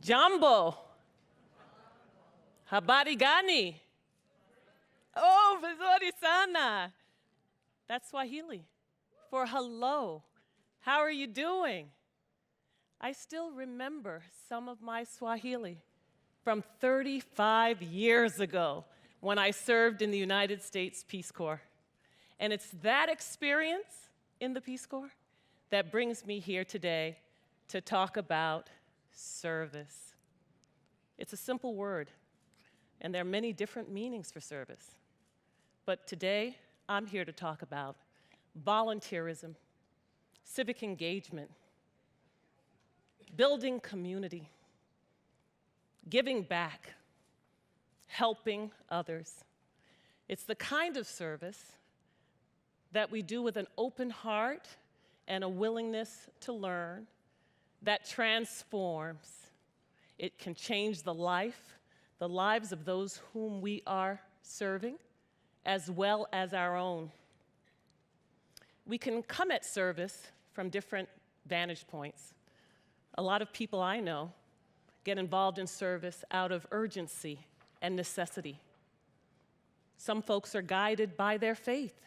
Jambo. Habari gani? Oh, vizuri sana. That's Swahili for hello. How are you doing? I still remember some of my Swahili from 35 years ago when I served in the United States Peace Corps. And it's that experience in the Peace Corps that brings me here today to talk about service. It's a simple word, and there are many different meanings for service. But today, I'm here to talk about volunteerism, civic engagement, building community, giving back, helping others. It's the kind of service that we do with an open heart and a willingness to learn that transforms. It can change the lives of those whom we are serving, as well as our own. We can come at service from different vantage points. A lot of people I know get involved in service out of urgency and necessity. Some folks are guided by their faith.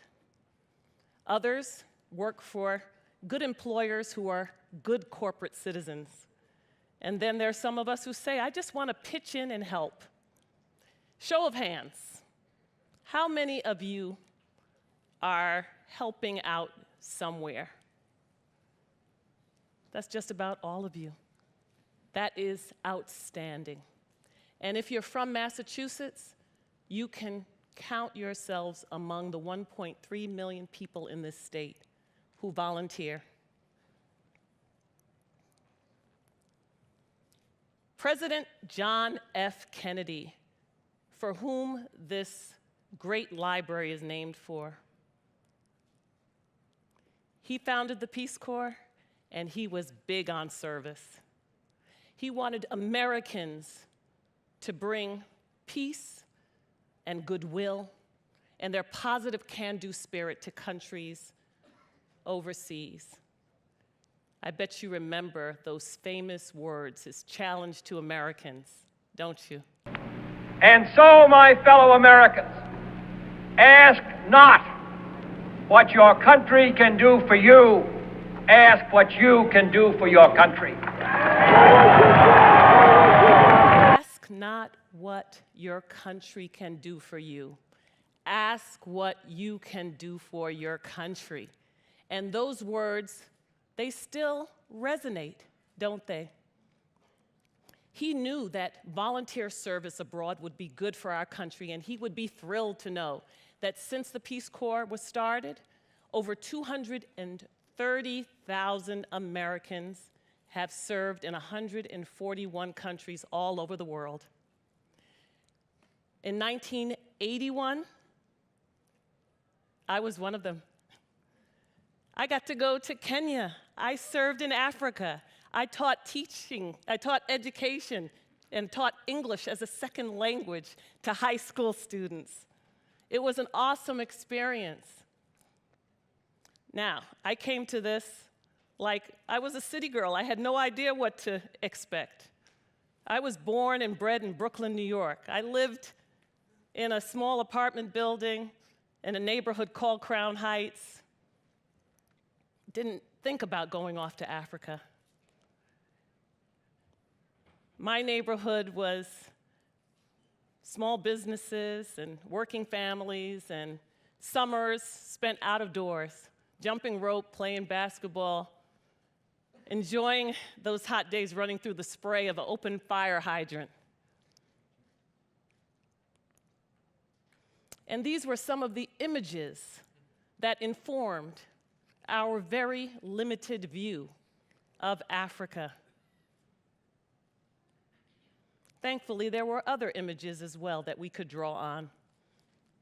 Others work for good employers who are good corporate citizens. And then there's some of us who say, I just want to pitch in and help. Show of hands. How many of you are helping out somewhere? That's just about all of you. That is outstanding. And if you're from Massachusetts, you can count yourselves among the 1.3 million people in this state who volunteer. President John F. Kennedy, for whom this great library is named for, he founded the Peace Corps, and he was big on service. He wanted Americans to bring peace and goodwill and their positive can-do spirit to countries overseas. I bet you remember those famous words, his challenge to Americans, don't you? And so, my fellow Americans, ask not what your country can do for you, ask what you can do for your country. Ask not what your country can do for you. Ask what you can do for your country. And those words, they still resonate, don't they? He knew that volunteer service abroad would be good for our country, and he would be thrilled to know that since the Peace Corps was started, over 230,000 Americans have served in 141 countries all over the world. In 1981, I was one of them. I got to go to Kenya. I served in Africa. I taught education, and taught English as a second language to high school students. It was an awesome experience. Now, I came to this like I was a city girl. I had no idea what to expect. I was born and bred in Brooklyn, New York. I lived in a small apartment building in a neighborhood called Crown Heights. Didn't think about going off to Africa. My neighborhood was small businesses and working families, and summers spent out of doors, jumping rope, playing basketball, enjoying those hot days running through the spray of an open fire hydrant. And these were some of the images that informed our very limited view of Africa. Thankfully, there were other images as well that we could draw on,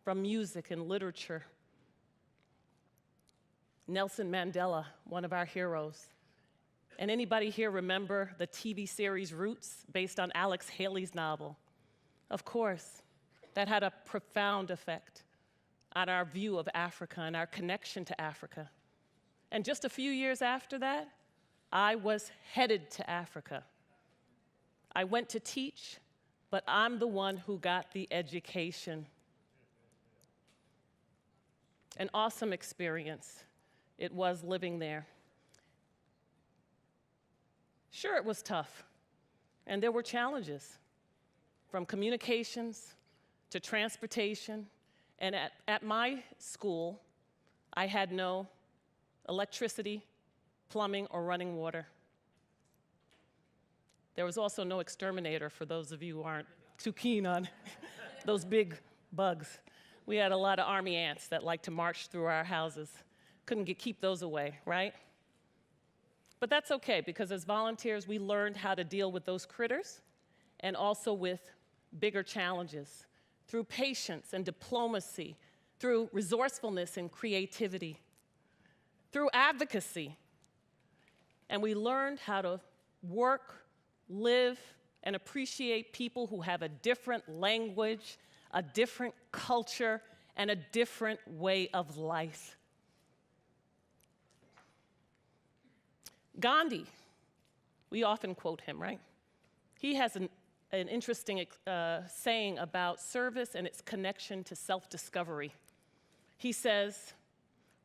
from music and literature. Nelson Mandela, one of our heroes. And anybody here remember the TV series Roots, based on Alex Haley's novel? Of course, that had a profound effect on our view of Africa and our connection to Africa. And just a few years after that, I was headed to Africa. I went to teach, but I'm the one who got the education. An awesome experience it was living there. Sure, it was tough, and there were challenges, from communications to transportation, and at my school, I had no electricity, plumbing, or running water. There was also no exterminator, for those of you who aren't too keen on those big bugs. We had a lot of army ants that liked to march through our houses. Couldn't keep those away, right? But that's okay, because as volunteers, we learned how to deal with those critters and also with bigger challenges through patience and diplomacy, through resourcefulness and creativity, through advocacy. And we learned how to work, live, and appreciate people who have a different language, a different culture, and a different way of life. Gandhi, we often quote him, right? He has an interesting saying about service and its connection to self-discovery. He says,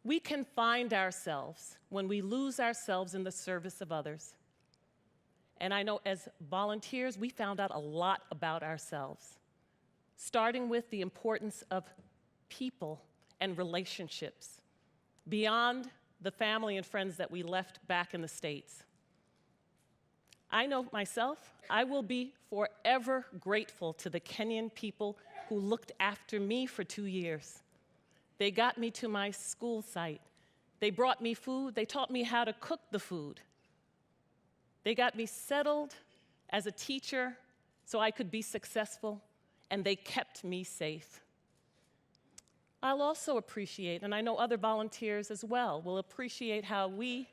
"We can find ourselves when we lose ourselves in the service of others." And I know as volunteers, we found out a lot about ourselves, starting with the importance of people and relationships beyond the family and friends that we left back in the States. I know myself, I will be forever grateful to the Kenyan people who looked after me for 2 years. They got me to my school site. They brought me food. They taught me how to cook the food. They got me settled as a teacher so I could be successful, and they kept me safe. I'll also appreciate, and I know other volunteers as well, will appreciate how we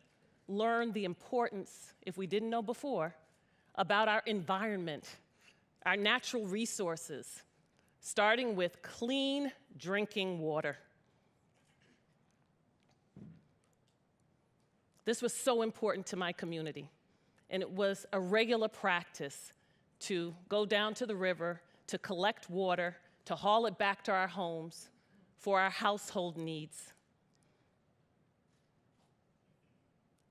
learn the importance, if we didn't know before, about our environment, our natural resources, starting with clean drinking water. This was so important to my community, and it was a regular practice to go down to the river, to collect water, to haul it back to our homes for our household needs.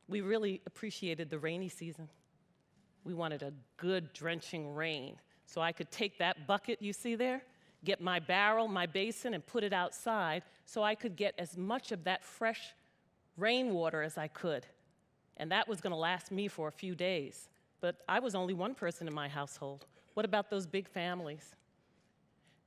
We really appreciated the rainy season. We wanted a good drenching rain, so I could take that bucket you see there, get my barrel, my basin, and put it outside so I could get as much of that fresh rainwater as I could. And that was going to last me for a few days. But I was only one person in my household. What about those big families?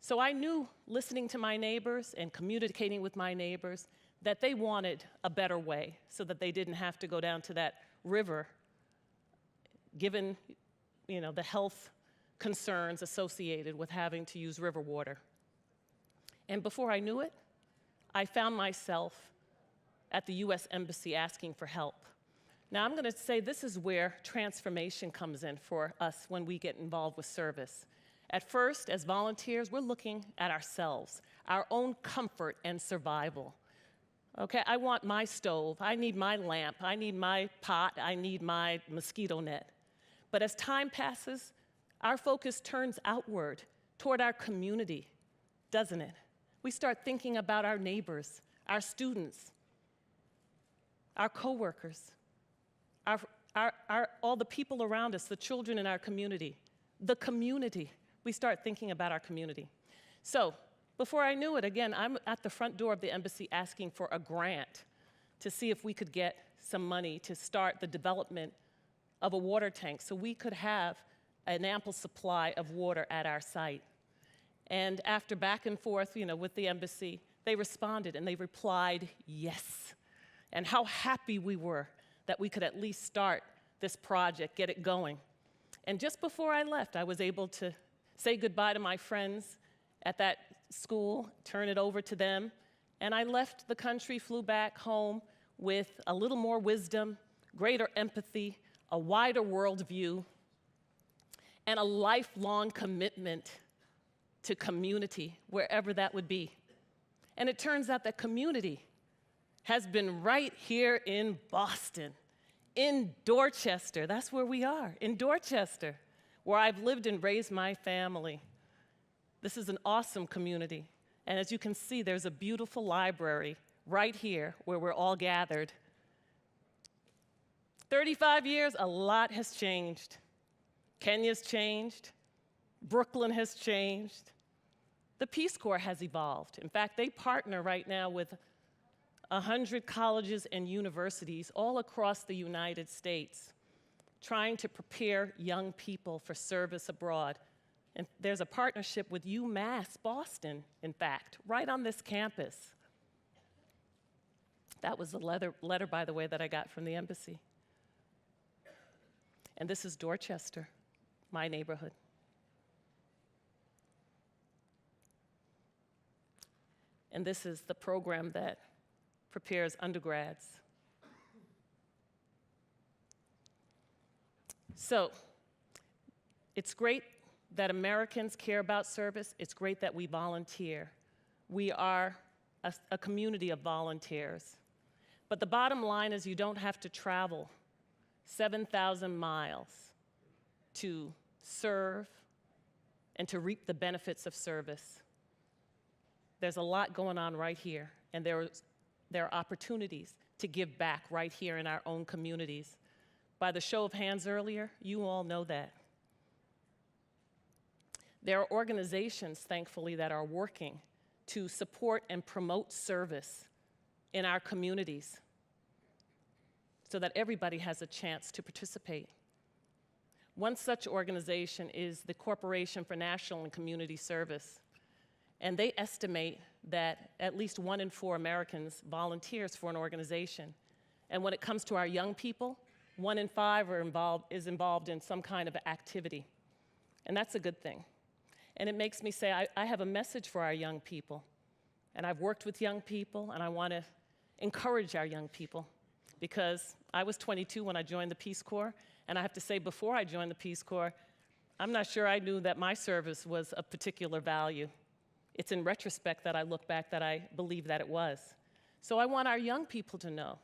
So I knew, listening to my neighbors and communicating with my neighbors, that they wanted a better way so that they didn't have to go down to that river, given the health concerns associated with having to use river water. And before I knew it, I found myself at the US Embassy asking for help. Now, I'm going to say this is where transformation comes in for us when we get involved with service. At first, as volunteers, we're looking at ourselves, our own comfort and survival. Okay, I want my stove, I need my lamp, I need my pot, I need my mosquito net. But as time passes, our focus turns outward toward our community, doesn't it? We start thinking about our neighbors, our students, our coworkers, all the people around us, the children in our community, the community. We start thinking about our community. So before I knew it, again, I'm at the front door of the embassy asking for a grant to see if we could get some money to start the development of a water tank so we could have an ample supply of water at our site. And after back and forth, with the embassy, they responded and they replied, yes. And how happy we were that we could at least start this project, get it going. And just before I left, I was able to say goodbye to my friends at that school, turn it over to them, and I left the country, flew back home with a little more wisdom, greater empathy, a wider worldview, and a lifelong commitment to community, wherever that would be. And it turns out that community has been right here in Boston, in Dorchester. That's where we are, in Dorchester, where I've lived and raised my family. This is an awesome community. And as you can see, there's a beautiful library right here where we're all gathered. 35 years, a lot has changed. Kenya's changed. Brooklyn has changed. The Peace Corps has evolved. In fact, they partner right now with 100 colleges and universities all across the United States, trying to prepare young people for service abroad. And there's a partnership with UMass Boston, in fact, right on this campus. That was the letter, by the way, that I got from the embassy. And this is Dorchester, my neighborhood. And this is the program that prepares undergrads. So, it's great that Americans care about service. It's great that we volunteer. We are a community of volunteers. But the bottom line is you don't have to travel 7,000 miles to serve and to reap the benefits of service. There's a lot going on right here, and there are opportunities to give back right here in our own communities. By the show of hands earlier, you all know that. There are organizations, thankfully, that are working to support and promote service in our communities so that everybody has a chance to participate. One such organization is the Corporation for National and Community Service, and they estimate that at least 1 in 4 Americans volunteers for an organization. And when it comes to our young people, 1 in 5 is involved in some kind of activity. And that's a good thing. And it makes me say, I have a message for our young people. And I've worked with young people, and I want to encourage our young people. Because I was 22 when I joined the Peace Corps, and I have to say, before I joined the Peace Corps, I'm not sure I knew that my service was of particular value. It's in retrospect that I look back that I believe that it was. So I want our young people to know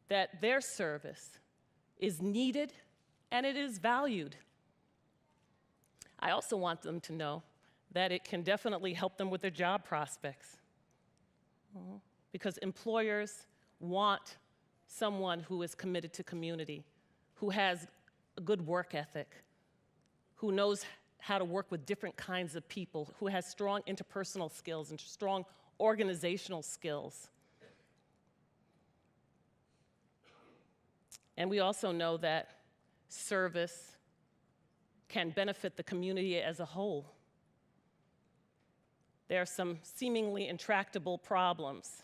that their service is needed and it is valued. I also want them to know that it can definitely help them with their job prospects. Because employers want someone who is committed to community, who has a good work ethic, who knows how to work with different kinds of people, who has strong interpersonal skills and strong organizational skills. And we also know that service can benefit the community as a whole. There are some seemingly intractable problems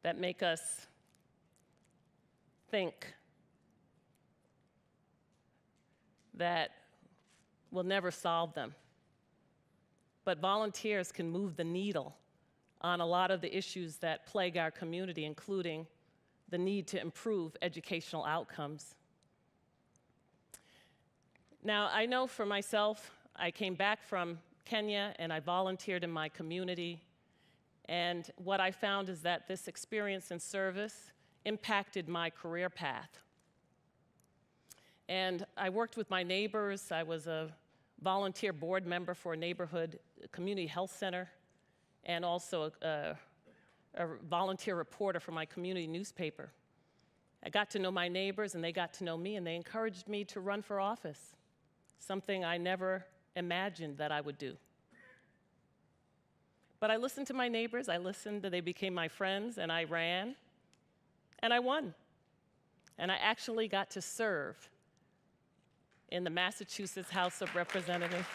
that make us think that we'll never solve them. But volunteers can move the needle on a lot of the issues that plague our community, including the need to improve educational outcomes. Now, I know for myself, I came back from Kenya and I volunteered in my community, and what I found is that this experience in service impacted my career path. And I worked with my neighbors. I was a volunteer board member for a neighborhood community health center, and also a volunteer reporter for my community newspaper. I got to know my neighbors, and they got to know me, and they encouraged me to run for office, something I never imagined that I would do. But I listened to my neighbors, they became my friends, and I ran, and I won. And I actually got to serve in the Massachusetts House of Representatives.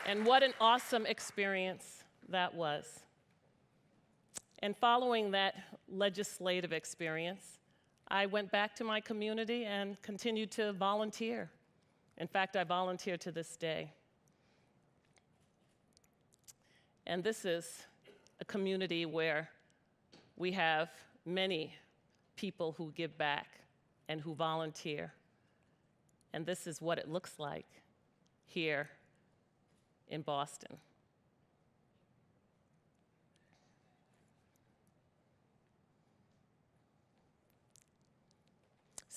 And what an awesome experience that was. And following that legislative experience, I went back to my community and continued to volunteer. In fact, I volunteer to this day. And this is a community where we have many people who give back and who volunteer. And this is what it looks like here in Boston.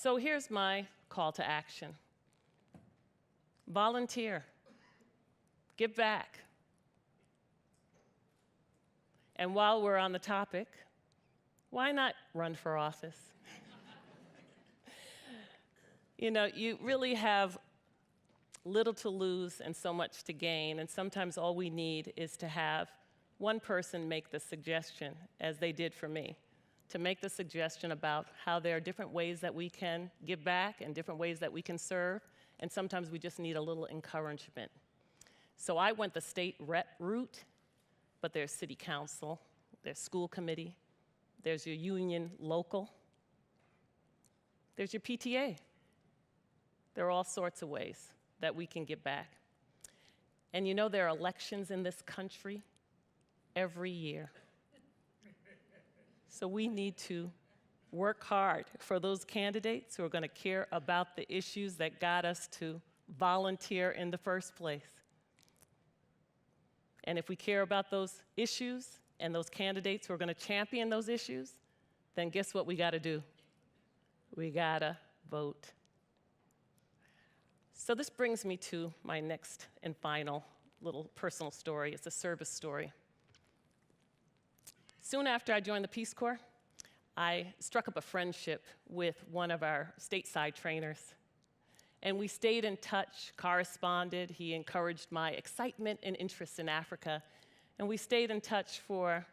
So here's my call to action. Volunteer. Give back. And while we're on the topic, why not run for office? You know, you really have little to lose and so much to gain, and sometimes all we need is to have one person make the suggestion, as they did for me, to make the suggestion about how there are different ways that we can give back and different ways that we can serve, and sometimes we just need a little encouragement. So I went the state rep route, but there's city council, there's school committee, there's your union local, there's your PTA. There are all sorts of ways that we can give back. And you know, there are elections in this country every year. So we need to work hard for those candidates who are going to care about the issues that got us to volunteer in the first place. And if we care about those issues and those candidates who are going to champion those issues, then guess what we got to do? We got to vote. So this brings me to my next and final little personal story. It's a service story. Soon after I joined the Peace Corps, I struck up a friendship with one of our stateside trainers. And we stayed in touch, corresponded. He encouraged my excitement and interest in Africa. And we stayed in touch for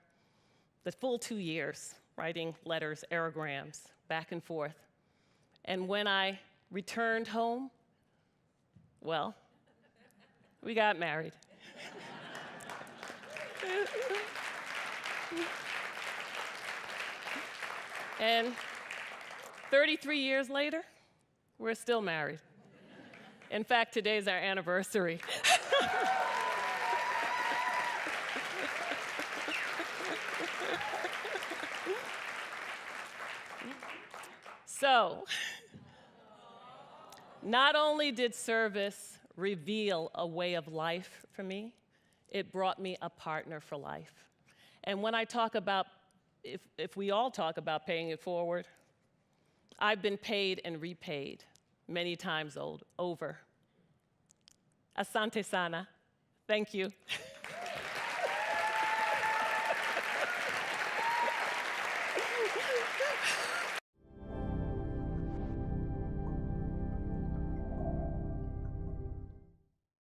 the full 2 years, writing letters, aerograms, back and forth. And when I returned home, well, we got married. And 33 years later, we're still married. In fact, today's our anniversary. So, not only did service reveal a way of life for me, it brought me a partner for life. And when I talk about, if we all talk about paying it forward, I've been paid and repaid many times over. Asante sana. Thank you.